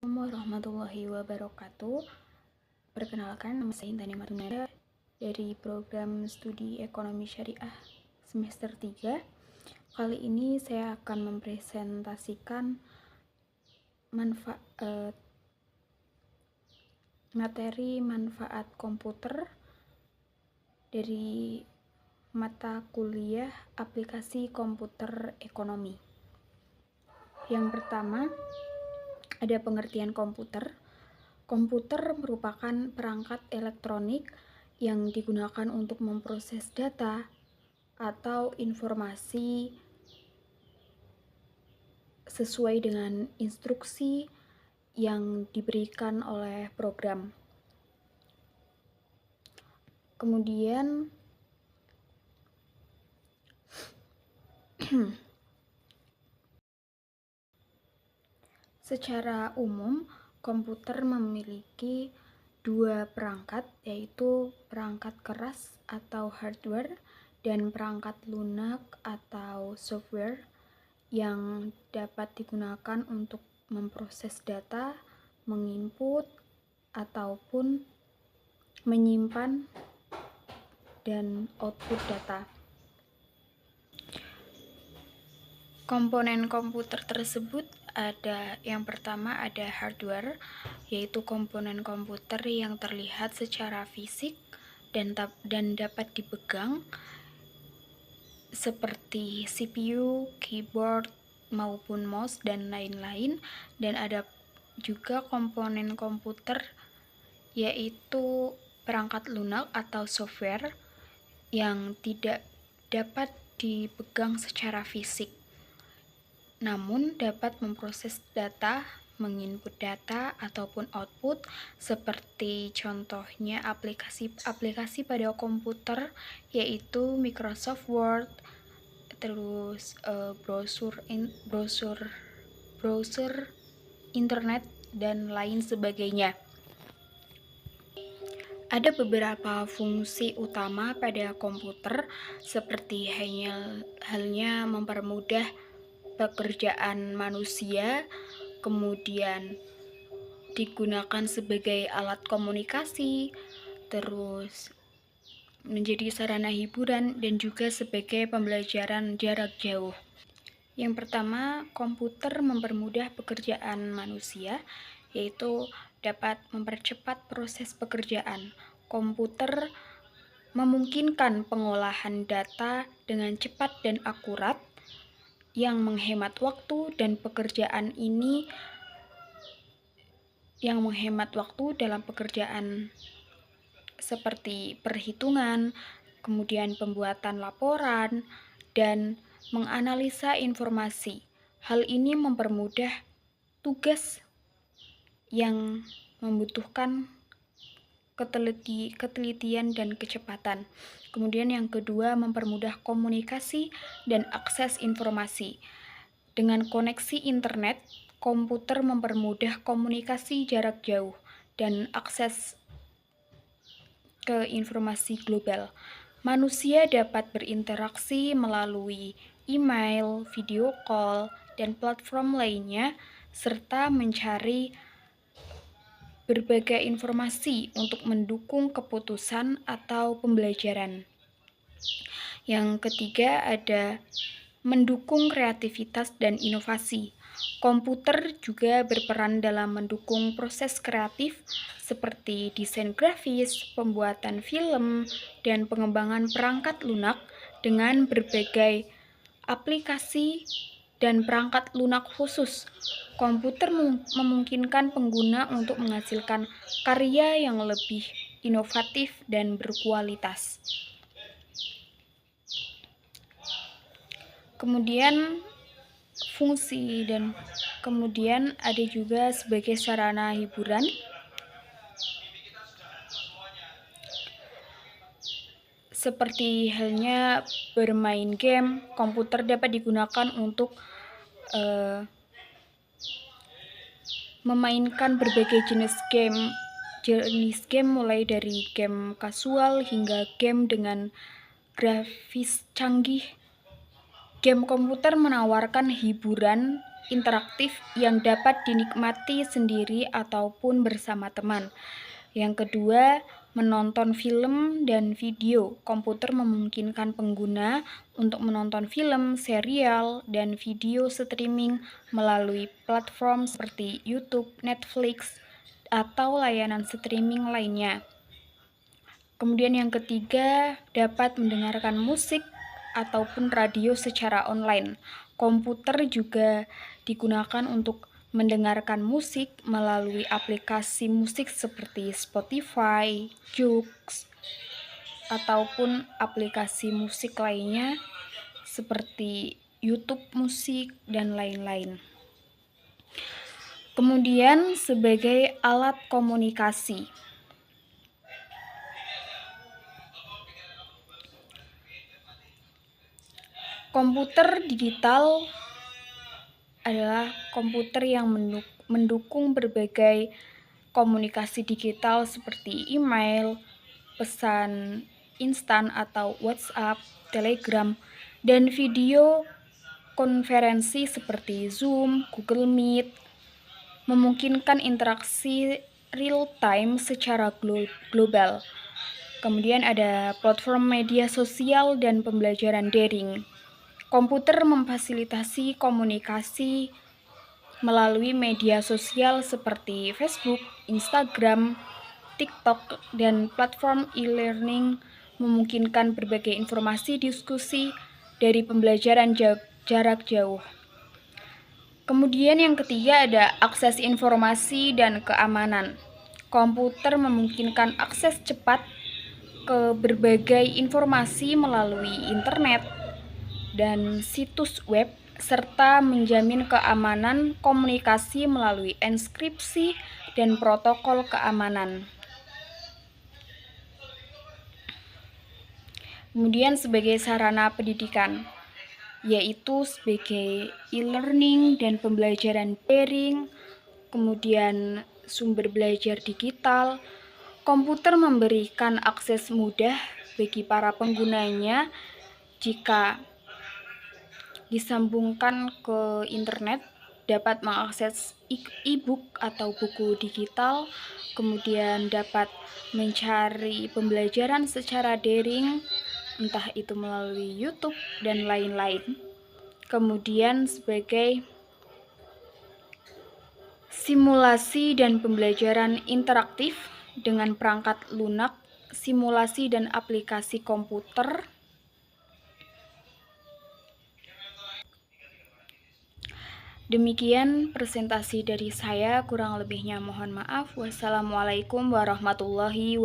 Assalamualaikum warahmatullahi wabarakatuh. Perkenalkan, nama saya Intan Martunada dari program studi Ekonomi Syariah semester 3. Kali ini saya akan mempresentasikan materi manfaat komputer dari mata kuliah aplikasi komputer ekonomi. Yang pertama, ada pengertian komputer. Komputer merupakan perangkat elektronik yang digunakan untuk memproses data atau informasi sesuai dengan instruksi yang diberikan oleh program. Kemudian secara umum, komputer memiliki dua perangkat, yaitu perangkat keras atau hardware dan perangkat lunak atau software yang dapat digunakan untuk memproses data, menginput, ataupun menyimpan dan output data. Komponen komputer tersebut yang pertama ada hardware, yaitu komponen komputer yang terlihat secara fisik dan dapat dipegang seperti CPU, keyboard, maupun mouse dan lain-lain. Dan ada juga komponen komputer yaitu perangkat lunak atau software yang tidak dapat dipegang secara fisik, namun dapat memproses data, menginput data ataupun output, seperti contohnya aplikasi pada komputer yaitu Microsoft Word, terus browser internet dan lain sebagainya. Ada beberapa fungsi utama pada komputer, seperti halnya mempermudah pekerjaan manusia, kemudian digunakan sebagai alat komunikasi, terus menjadi sarana hiburan, dan juga sebagai pembelajaran jarak jauh. Yang pertama, komputer mempermudah pekerjaan manusia, yaitu dapat mempercepat proses pekerjaan. Komputer memungkinkan pengolahan data dengan cepat dan akurat, yang menghemat waktu dalam pekerjaan seperti perhitungan, kemudian pembuatan laporan, dan menganalisa informasi. Hal ini mempermudah tugas yang membutuhkan ketelitian dan kecepatan. Kemudian yang kedua, mempermudah komunikasi dan akses informasi. Dengan koneksi internet, komputer mempermudah komunikasi jarak jauh dan akses ke informasi global. Manusia dapat berinteraksi melalui email, video call, dan platform lainnya, serta mencari berbagai informasi untuk mendukung keputusan atau pembelajaran. Yang ketiga ada mendukung kreativitas dan inovasi. Komputer juga berperan dalam mendukung proses kreatif seperti desain grafis, pembuatan film, dan pengembangan perangkat lunak dengan berbagai aplikasi dan perangkat lunak khusus. Komputer memungkinkan pengguna untuk menghasilkan karya yang lebih inovatif dan berkualitas. Kemudian ada juga sebagai sarana hiburan. Seperti halnya bermain game, komputer dapat digunakan untuk memainkan berbagai jenis game mulai dari game kasual hingga game dengan grafis canggih. Game komputer menawarkan hiburan interaktif yang dapat dinikmati sendiri ataupun bersama teman. Yang kedua, menonton film dan video. Komputer memungkinkan pengguna untuk menonton film, serial, dan video streaming melalui platform seperti YouTube, Netflix, atau layanan streaming lainnya. Kemudian yang ketiga, dapat mendengarkan musik ataupun radio secara online. Komputer juga digunakan untuk mendengarkan musik melalui aplikasi musik seperti Spotify, Joox, ataupun aplikasi musik lainnya seperti YouTube Musik, dan lain-lain. Kemudian sebagai alat komunikasi. Komputer digital adalah komputer yang mendukung berbagai komunikasi digital seperti email, pesan instan atau WhatsApp, Telegram, dan video konferensi seperti Zoom, Google Meet, memungkinkan interaksi real-time secara global. Kemudian ada platform media sosial dan pembelajaran daring. Komputer memfasilitasi komunikasi melalui media sosial seperti Facebook, Instagram, TikTok, dan platform e-learning memungkinkan berbagai informasi diskusi dari pembelajaran jarak jauh. Kemudian yang ketiga ada akses informasi dan keamanan. Komputer memungkinkan akses cepat ke berbagai informasi melalui internet dan situs web, serta menjamin keamanan komunikasi melalui enkripsi dan protokol keamanan. Kemudian sebagai sarana pendidikan, yaitu sebagai e-learning dan pembelajaran daring, kemudian sumber belajar digital. Komputer memberikan akses mudah bagi para penggunanya jika disambungkan ke internet, dapat mengakses e-book atau buku digital, kemudian dapat mencari pembelajaran secara daring, entah itu melalui YouTube dan lain-lain. Kemudian sebagai simulasi dan pembelajaran interaktif dengan perangkat lunak, simulasi dan aplikasi komputer. Demikian presentasi dari saya, kurang lebihnya mohon maaf. Wassalamualaikum warahmatullahi wabarakatuh.